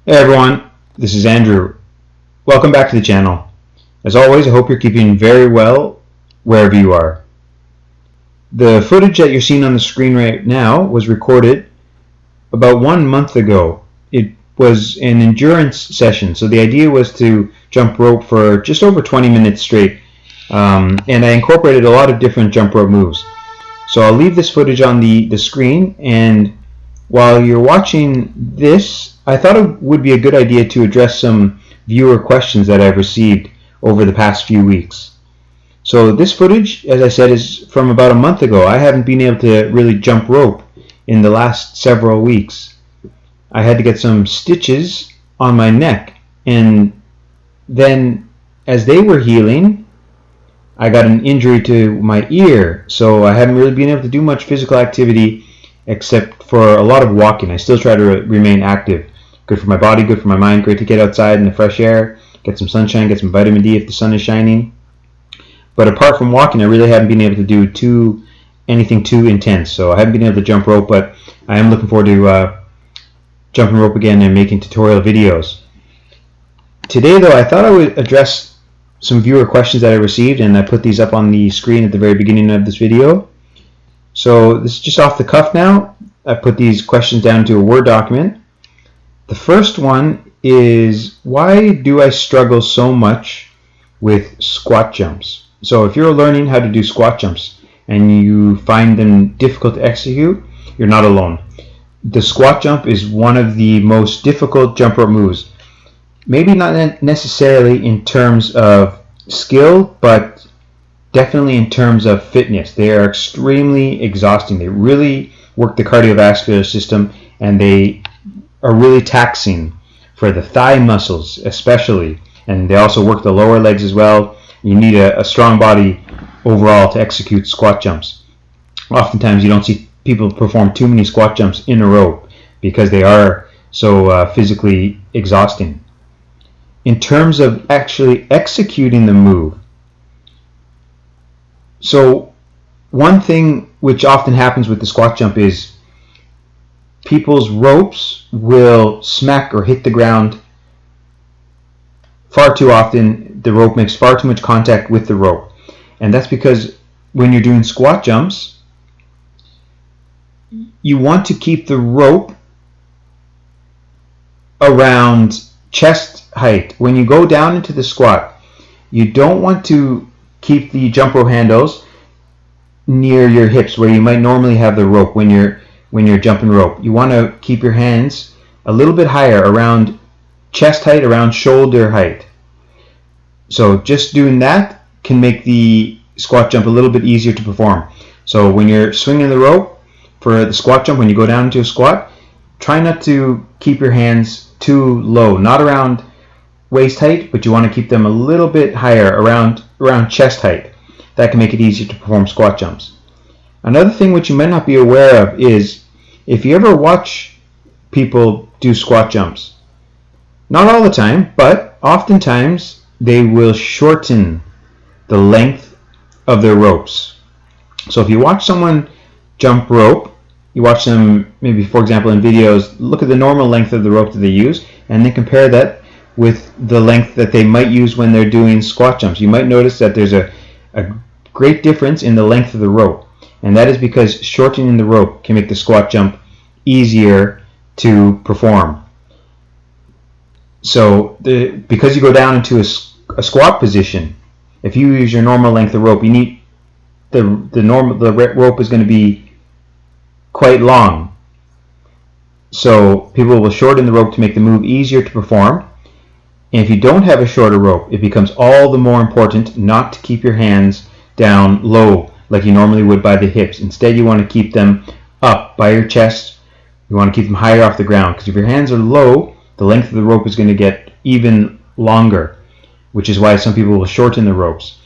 Hey everyone, this is Andrew. Welcome back to the channel. As always, I hope you're keeping very well wherever you are. The footage that you're seeing on the screen right now was recorded about 1 month ago. It was an endurance session, so the idea was to jump rope for just over 20 minutes straight, and I incorporated a lot of different jump rope moves. So I'll leave this footage on the screen, and while you're watching this, I thought it would be a good idea to address some viewer questions that I've received over the past few weeks. So this footage, as I said, is from about a month ago. I haven't been able to really jump rope in the last several weeks. I had to get some stitches on my neck, and then as they were healing, I got an injury to my ear, so I haven't really been able to do much physical activity except for a lot of walking. I still try to remain active. Good for my body, good for my mind, great to get outside in the fresh air, get some sunshine, get some vitamin D if the sun is shining. But apart from walking, I really haven't been able to do anything too intense. So I haven't been able to jump rope, but I am looking forward to jumping rope again and making tutorial videos. Today though, I thought I would address some viewer questions that I received, and I put these up on the screen at the very beginning of this video. So this is just off the cuff now. I put these questions down to a Word document. The first one is, why do I struggle so much with squat jumps? So if you're learning how to do squat jumps and you find them difficult to execute, you're not alone. The squat jump is one of the most difficult jump rope moves. Maybe not necessarily in terms of skill, but definitely in terms of fitness. They are extremely exhausting. They really work the cardiovascular system, and they are really taxing for the thigh muscles especially, and they also work the lower legs as well. You need a strong body overall to execute squat jumps. Oftentimes you don't see people perform too many squat jumps in a row because they are so physically exhausting. In terms of actually executing the move, so one thing which often happens with the squat jump is people's ropes will smack or hit the ground far too often. The rope makes far too much contact with the rope, and that's because when you're doing squat jumps, you want to keep the rope around chest height. When you go down into the squat, you don't want to keep the jump rope handles near your hips where you might normally have the rope when you're jumping rope. You want to keep your hands a little bit higher, around chest height, around shoulder height. So just doing that can make the squat jump a little bit easier to perform. So when you're swinging the rope for the squat jump, when you go down into a squat, try not to keep your hands too low, not around waist height, but you want to keep them a little bit higher, around chest height. That can make it easier to perform squat jumps. Another thing which you might not be aware of is, if you ever watch people do squat jumps, not all the time, but oftentimes they will shorten the length of their ropes. So if you watch someone jump rope, you watch them maybe, for example, in videos, look at the normal length of the rope that they use, and then compare that with the length that they might use when they're doing squat jumps. You might notice that there's a great difference in the length of the rope, and that is because shortening the rope can make the squat jump easier to perform. So because you go down into a squat position, if you use your normal length of rope, you need the rope is going to be quite long. So people will shorten the rope to make the move easier to perform. And if you don't have a shorter rope, it becomes all the more important not to keep your hands down low like you normally would by the hips. Instead, you want to keep them up by your chest. You want to keep them higher off the ground, because if your hands are low, the length of the rope is going to get even longer, which is why some people will shorten the ropes.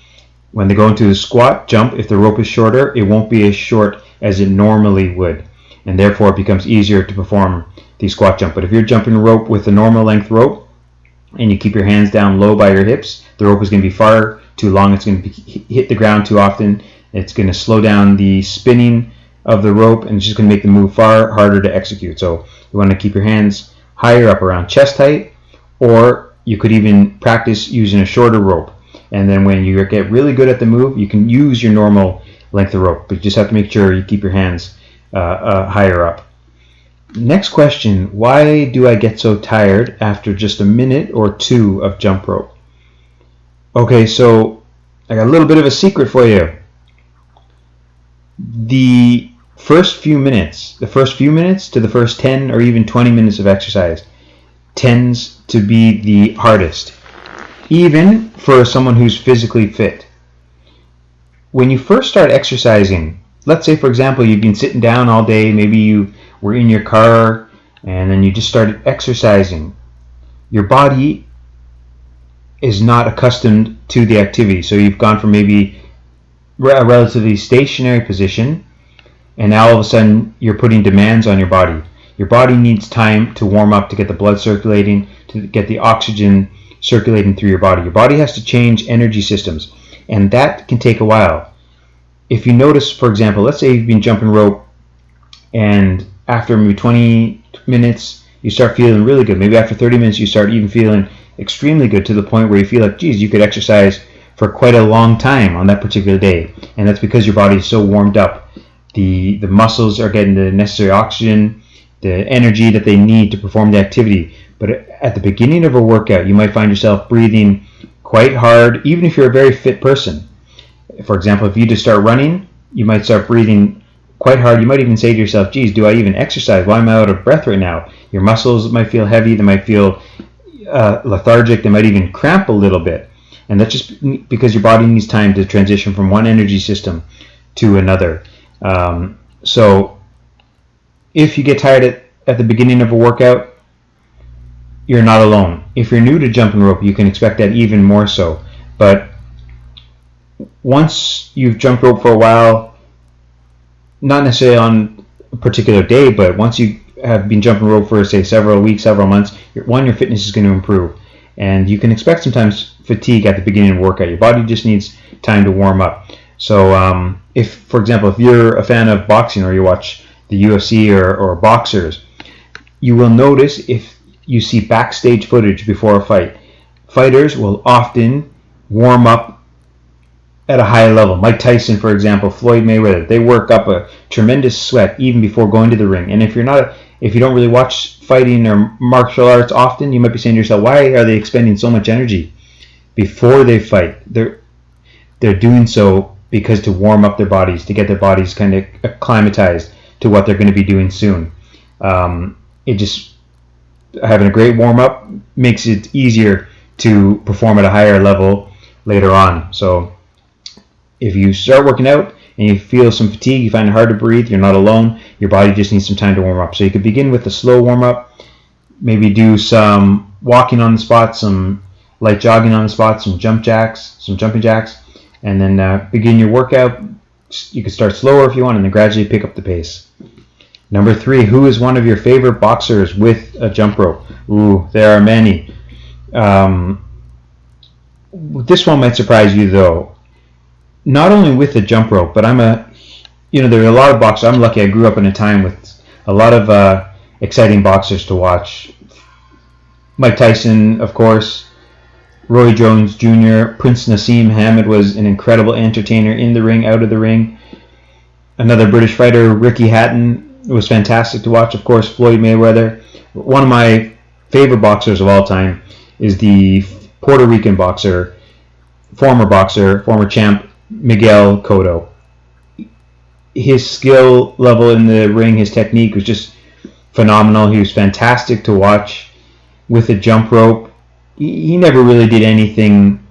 When they go into the squat jump, if the rope is shorter, it won't be as short as it normally would, and therefore it becomes easier to perform the squat jump. But if you're jumping rope with a normal length rope and you keep your hands down low by your hips, the rope is going to be far too long. It's going to hit the ground too often. It's going to slow down the spinning of the rope, and it's just going to make the move far harder to execute. So you want to keep your hands higher up around chest height, or you could even practice using a shorter rope. And then when you get really good at the move, you can use your normal length of rope, but you just have to make sure you keep your hands higher up. Next question, why do I get so tired after just a minute or two of jump rope? Okay, so I got a little bit of a secret for you. The first few minutes to the first 10 or even 20 minutes of exercise tends to be the hardest, even for someone who's physically fit. When you first start exercising, let's say for example you've been sitting down all day, maybe you were in your car and then you just started exercising, your body is not accustomed to the activity. So you've gone from maybe a relatively stationary position, and now all of a sudden you're putting demands on your body. Your body needs time to warm up, to get the blood circulating, to get the oxygen circulating through your body. Your body has to change energy systems, and that can take a while. If you notice, for example, let's say you've been jumping rope, and after maybe 20 minutes you start feeling really good. Maybe after 30 minutes you start even feeling extremely good, to the point where you feel like, geez, you could exercise for quite a long time on that particular day. And that's because your body is so warmed up. The muscles are getting the necessary oxygen, the energy that they need to perform the activity. But at the beginning of a workout, you might find yourself breathing quite hard, even if you're a very fit person. For example, if you just start running, you might start breathing quite hard. You might even say to yourself, geez, do I even exercise? Why am I out of breath right now? Your muscles might feel heavy, they might feel lethargic, they might even cramp a little bit. And that's just because your body needs time to transition from one energy system to another. So if you get tired at the beginning of a workout, you're not alone. If you're new to jumping rope, you can expect that even more so. But once you've jumped rope for a while, not necessarily on a particular day, but once you have been jumping rope for, say, several weeks, several months, your fitness is going to improve. And you can expect sometimes fatigue at the beginning of a workout. Your body just needs time to warm up. So if, for example, if you're a fan of boxing, or you watch the UFC or boxers, you will notice if you see backstage footage before a fight, fighters will often warm up at a high level. Mike Tyson, for example, Floyd Mayweather, they work up a tremendous sweat even before going to the ring. And if you don't really watch fighting or martial arts often, you might be saying to yourself, why are they expending so much energy before they fight? They're doing so because to warm up their bodies, to get their bodies kind of acclimatized to what they're going to be doing soon. Having a great warm up makes it easier to perform at a higher level later on. So if you start working out and you feel some fatigue, you find it hard to breathe, you're not alone. Your body just needs some time to warm up. So you could begin with a slow warm up, maybe do some walking on the spot, some light jogging on the spot, some jumping jacks, and then begin your workout. You can start slower if you want, and then gradually pick up the pace. Number 3, who is one of your favorite boxers with a jump rope? Ooh, there are many. This one might surprise you though. Not only with the jump rope, but there are a lot of boxers. I'm lucky I grew up in a time with a lot of exciting boxers to watch. Mike Tyson, of course, Roy Jones Jr., Prince Nassim Hamed was an incredible entertainer in the ring, out of the ring. Another British fighter, Ricky Hatton, was fantastic to watch. Of course, Floyd Mayweather. One of my favorite boxers of all time is the Puerto Rican boxer, former champ, Miguel Cotto. His skill level in the ring, his technique was just phenomenal. He was fantastic to watch with a jump rope. He never really did anything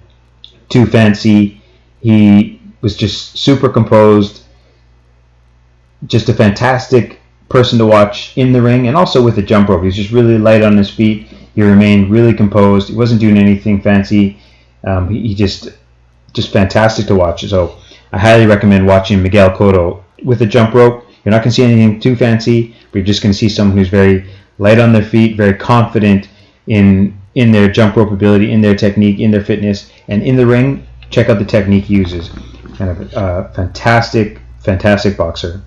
too fancy. He was just super composed. Just a fantastic person to watch in the ring, and also with the jump rope. He was just really light on his feet. He remained really composed. He wasn't doing anything fancy. He just fantastic to watch. So I highly recommend watching Miguel Cotto with a jump rope. You're not going to see anything too fancy, but you're just going to see someone who's very light on their feet, very confident in their jump rope ability, in their technique, in their fitness, and in the ring. Check out the technique he uses. Kind of a fantastic boxer.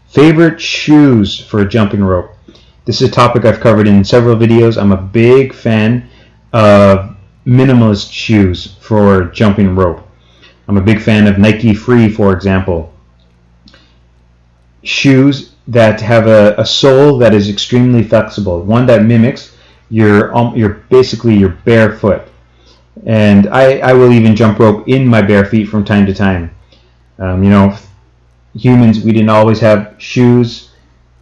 Favorite shoes for a jumping rope? This is a topic I've covered in several videos. I'm a big fan of minimalist shoes for jumping rope. I'm a big fan of Nike Free, for example. Shoes that have a sole that is extremely flexible, one that mimics basically your bare foot. And I will even jump rope in my bare feet from time to time. Humans, we didn't always have shoes,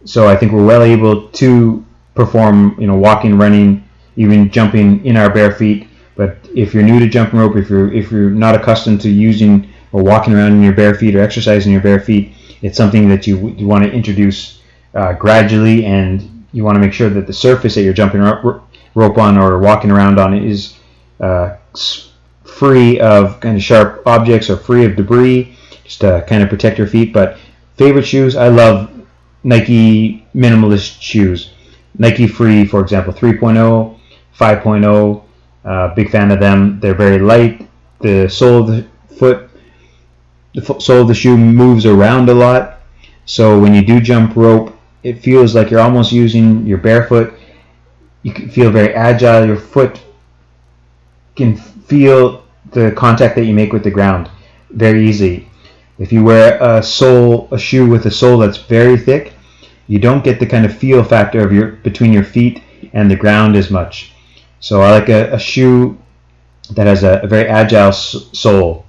so I think we're well able to perform, walking, running, even jumping in our bare feet. But if you're new to jumping rope, if you're not accustomed to using or walking around in your bare feet or exercising your bare feet, it's something that you want to introduce gradually, and you want to make sure that the surface that you're jumping rope on or walking around on is free of kind of sharp objects or free of debris, just to kind of protect your feet. But favorite shoes, I love Nike minimalist shoes. Nike Free, for example, 3.0, 5.0, big fan of them. They're very light. The sole of the shoe moves around a lot, so when you do jump rope, it feels like you're almost using your bare foot. You can feel very agile. Your foot can feel the contact that you make with the ground very easily. If you wear a shoe with a sole that's very thick, you don't get the kind of feel factor of between your feet and the ground as much. So I like a shoe that has a very agile sole.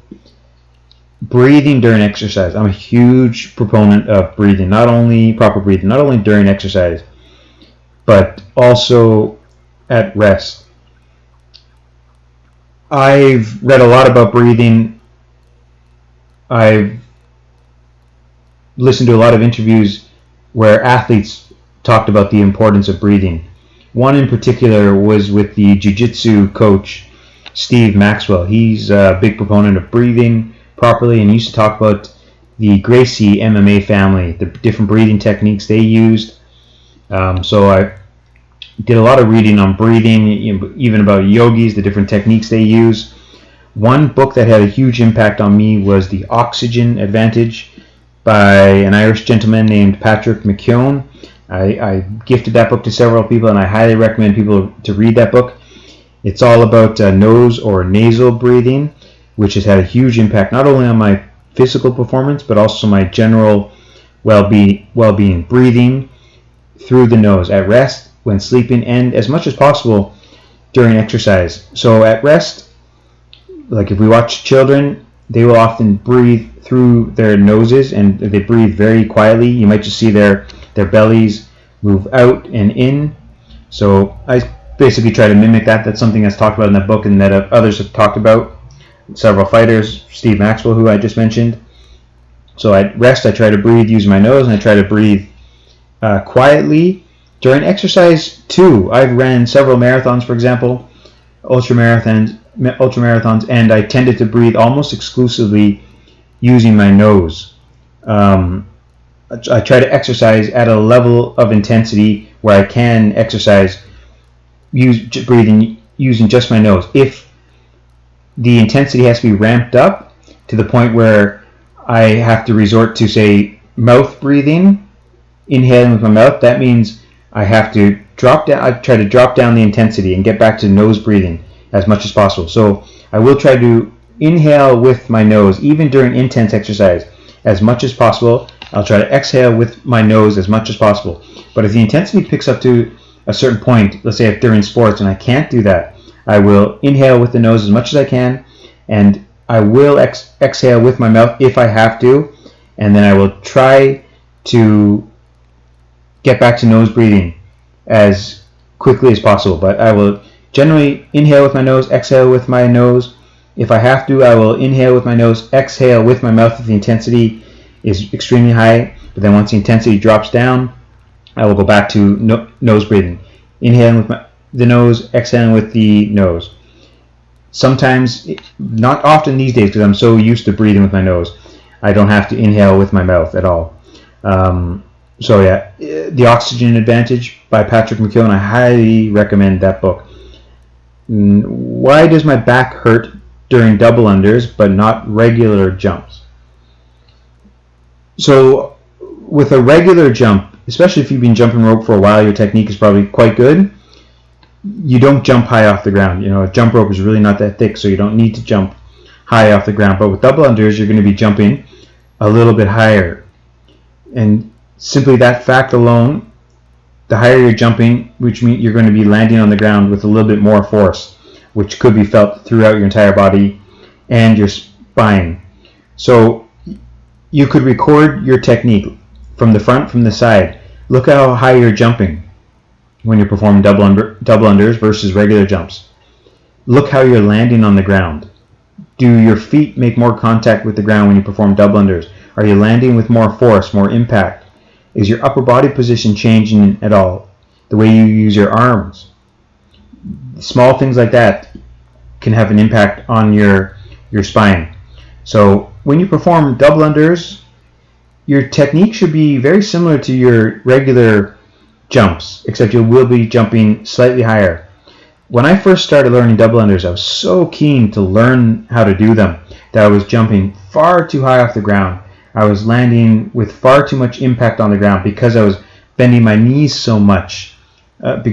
Breathing during exercise. I'm a huge proponent of breathing, not only proper breathing, not only during exercise, but also at rest. I've read a lot about breathing. I've listened to a lot of interviews where athletes talked about the importance of breathing. One in particular was with the jiu-jitsu coach, Steve Maxwell. He's a big proponent of breathing properly, and used to talk about the Gracie MMA family, the different breathing techniques they used. So I did a lot of reading on breathing, even about yogis, the different techniques they use. One book that had a huge impact on me was The Oxygen Advantage by an Irish gentleman named Patrick McKeown. I gifted that book to several people, and I highly recommend people to read that book. It's all about nose or nasal breathing, which has had a huge impact not only on my physical performance, but also my general well-being. Breathing through the nose at rest, when sleeping, and as much as possible during exercise. So at rest, like if we watch children, they will often breathe through their noses, and they breathe very quietly. You might just see their bellies move out and in. So I basically try to mimic that. That's something that's talked about in that book, and that others have talked about. Several fighters, Steve Maxwell, who I just mentioned. So at rest, I try to breathe using my nose, and I try to breathe quietly. During exercise too, I've ran several marathons, for example, ultramarathons, and I tended to breathe almost exclusively using my nose. I try to exercise at a level of intensity where I can exercise breathing using just my nose. If the intensity has to be ramped up to the point where I have to resort to, say, mouth breathing, inhaling with my mouth, that means I have to drop down. I try to drop down the intensity and get back to nose breathing as much as possible. So I will try to inhale with my nose, even during intense exercise, as much as possible. I'll try to exhale with my nose as much as possible. But if the intensity picks up to a certain point, let's say if during sports and I can't do that, I will inhale with the nose as much as I can, and I will exhale with my mouth if I have to, and then I will try to get back to nose breathing as quickly as possible. But I will generally inhale with my nose, exhale with my nose. If I have to, I will inhale with my nose, exhale with my mouth if the intensity is extremely high. But then once the intensity drops down, I will go back to nose breathing. Inhaling with the nose, exhaling with the nose. Sometimes, not often these days, because I'm so used to breathing with my nose, I don't have to inhale with my mouth at all. So yeah, The Oxygen Advantage by Patrick McKeown. I highly recommend that book. Why does my back hurt during double unders but not regular jumps? So with a regular jump, especially if you've been jumping rope for a while, your technique is probably quite good. You don't jump high off the ground. You know, a jump rope is really not that thick, so you don't need to jump high off the ground. But with double unders, you're going to be jumping a little bit higher. And simply that fact alone, the higher you're jumping, which means you're going to be landing on the ground with a little bit more force, which could be felt throughout your entire body and your spine. So you could record your technique from the front, from the side. Look how high you're jumping when you're performing double unders versus regular jumps. Look how you're landing on the ground. Do your feet make more contact with the ground when you perform double unders? Are you landing with more force, more impact? Is your upper body position changing at all? The way you use your arms? Small things like that can have an impact on your spine. So when you perform double unders, your technique should be very similar to your regular jumps, except you will be jumping slightly higher. When I first started learning double unders, I was so keen to learn how to do them that I was jumping far too high off the ground. I was landing with far too much impact on the ground because I was bending my knees so much,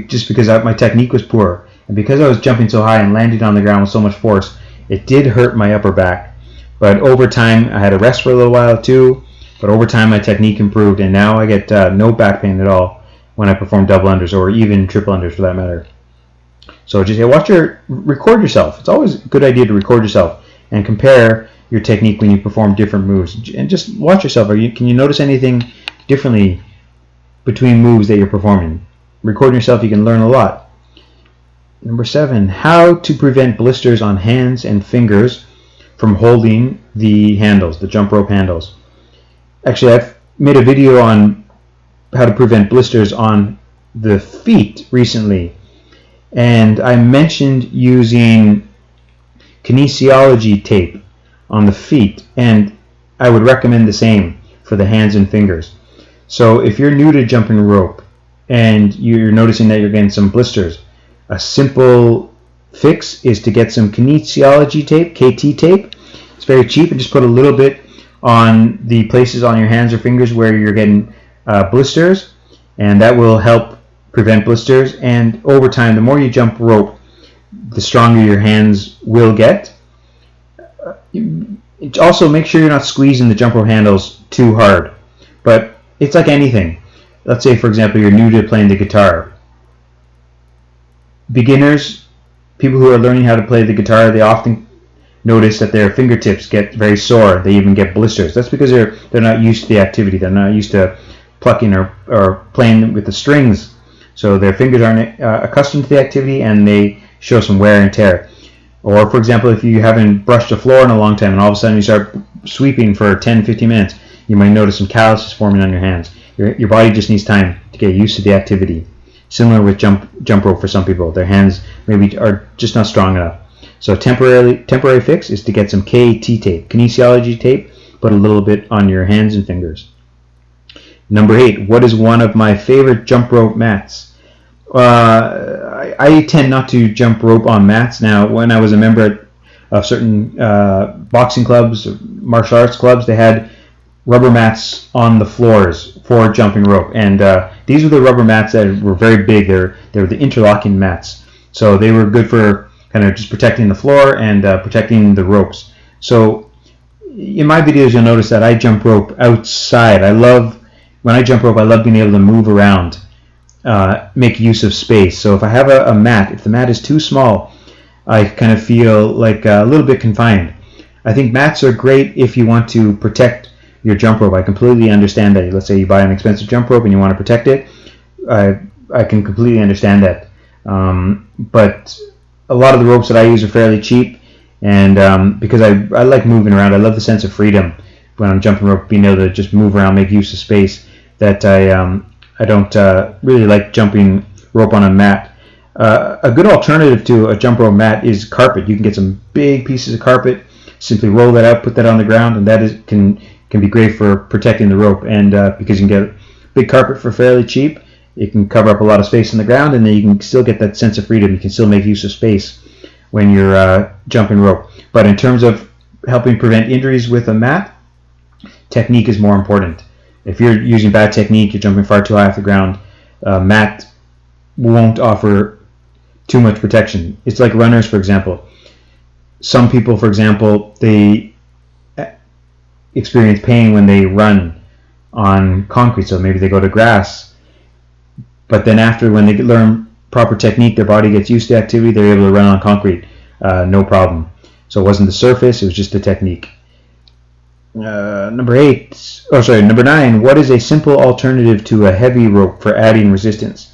just because my technique was poor. And because I was jumping so high and landing on the ground with so much force, it did hurt my upper back. But over time, I had to rest for a little while too, but over time my technique improved, and now I get no back pain at all when I perform double unders, or even triple unders for that matter. So just record yourself. It's always a good idea to record yourself and compare your technique when you perform different moves, and just watch yourself. Can you notice anything differently between moves that you're performing? Recording yourself, you can learn a lot. Number 7, how to prevent blisters on hands and fingers from holding the handles, the jump rope handles. Actually, I've made a video on how to prevent blisters on the feet recently, and I mentioned using kinesiology tape on the feet, and I would recommend the same for the hands and fingers. So if you're new to jumping rope and you're noticing that you're getting some blisters, a simple fix is to get some kinesiology tape, KT tape. It's very cheap, and just put a little bit on the places on your hands or fingers where you're getting blisters, and that will help prevent blisters. And over time, the more you jump rope, the stronger your hands will get. Also, make sure you're not squeezing the jump rope handles too hard. But it's like anything. Let's say, for example, you're new to playing the guitar. Beginners, people who are learning how to play the guitar, they often notice that their fingertips get very sore. They even get blisters. That's because they're not used to the activity. They're not used to plucking or playing with the strings. So their fingers aren't accustomed to the activity, and they show some wear and tear. Or, for example, if you haven't brushed the floor in a long time and all of a sudden you start sweeping for 10-15 minutes, you might notice some calluses forming on your hands. Your body just needs time to get used to the activity. Similar with jump rope for some people. Their hands maybe are just not strong enough. So temporary fix is to get some KT tape, kinesiology tape, put a little bit on your hands and fingers. Number 8, what is one of my favorite jump rope mats? I tend not to jump rope on mats. Now, when I was a member of certain boxing clubs, martial arts clubs, they had rubber mats on the floors for jumping rope, and these were the rubber mats that were very big. They were the interlocking mats, so they were good for kind of just protecting the floor and protecting the ropes. So in my videos, you'll notice that I jump rope outside. When I jump rope, I love being able to move around, make use of space. So if I have a mat, if the mat is too small, I kind of feel like a little bit confined. I think mats are great if you want to protect your jump rope. I completely understand that. Let's say you buy an expensive jump rope and you want to protect it. I can completely understand that. But a lot of the ropes that I use are fairly cheap, and because I like moving around, I love the sense of freedom when I'm jumping rope, being able to just move around, make use of space, that I don't really like jumping rope on a mat. A good alternative to a jump rope mat is carpet. You can get some big pieces of carpet, simply roll that out, put that on the ground, and that can be great for protecting the rope. And because you can get big carpet for fairly cheap, it can cover up a lot of space on the ground, and then you can still get that sense of freedom. You can still make use of space when you're jumping rope. But in terms of helping prevent injuries with a mat, technique is more important. If you're using bad technique, you're jumping far too high off the ground, mat won't offer too much protection. It's like runners, for example. Some people, for example, they experience pain when they run on concrete, so maybe they go to grass, but then after, when they learn proper technique, their body gets used to activity, they're able to run on concrete no problem. So it wasn't the surface, it was just the technique. Number 9, what is a simple alternative to a heavy rope for adding resistance?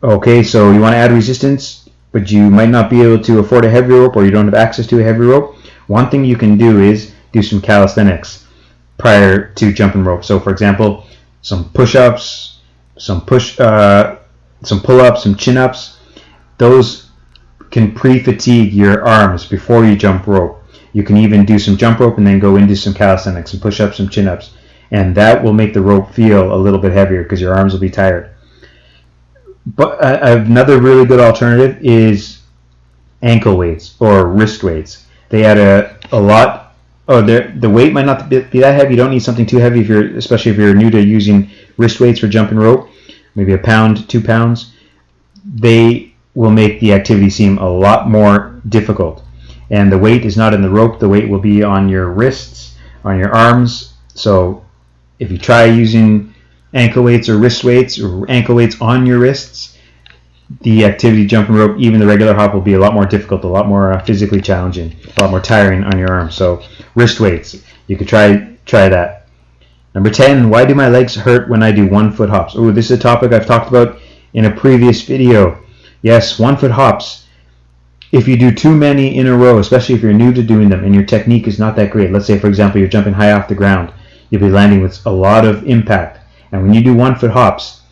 Okay, so you want to add resistance, but you might not be able to afford a heavy rope, or you don't have access to a heavy rope. One thing you can do is do some calisthenics prior to jumping rope. So for example, some push-ups, some pull-ups, some chin-ups. Those can pre-fatigue your arms before you jump rope. You can even do some jump rope and then go into some calisthenics, some push-ups, some chin-ups, and that will make the rope feel a little bit heavier because your arms will be tired. But another really good alternative is ankle weights or wrist weights. They add a lot. The weight might not be that heavy. You don't need something too heavy, especially if you're new to using wrist weights for jumping rope. Maybe 1 pound, 2 pounds. They will make the activity seem a lot more difficult. And the weight is not in the rope. The weight will be on your wrists, on your arms. So if you try using ankle weights or wrist weights or ankle weights on your wrists, the activity jumping rope, even the regular hop, will be a lot more difficult, a lot more physically challenging, a lot more tiring on your arms. So wrist weights, you could try that. Number 10, why do my legs hurt when I do 1-foot hops? Oh, this is a topic I've talked about in a previous video. Yes, 1-foot hops. If you do too many in a row, especially if you're new to doing them and your technique is not that great, let's say, for example, you're jumping high off the ground, you'll be landing with a lot of impact. And when you do 1-foot hops,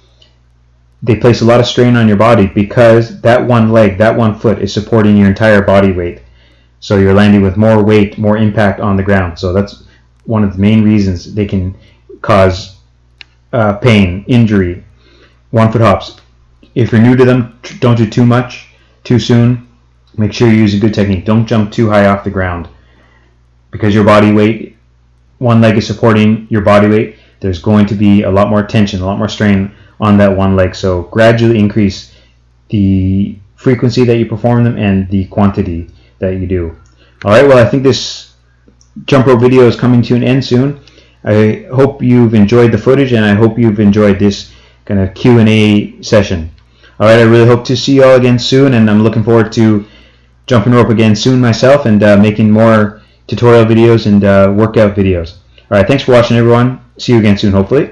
they place a lot of strain on your body because that one leg, that 1 foot is supporting your entire body weight. So you're landing with more weight, more impact on the ground. So that's one of the main reasons they can cause pain, injury. 1-foot hops. If you're new to them, don't do too much, too soon. Make sure you use a good technique. Don't jump too high off the ground because your body weight, one leg is supporting your body weight. There's going to be a lot more tension, a lot more strain on that one leg. So gradually increase the frequency that you perform them and the quantity that you do. Alright, well, I think this jump rope video is coming to an end soon. I hope you've enjoyed the footage and I hope you've enjoyed this kind of Q&A session. Alright, I really hope to see you all again soon, and I'm looking forward to jumping rope again soon myself and making more tutorial videos and workout videos. Alright, thanks for watching, everyone. See you again soon, hopefully.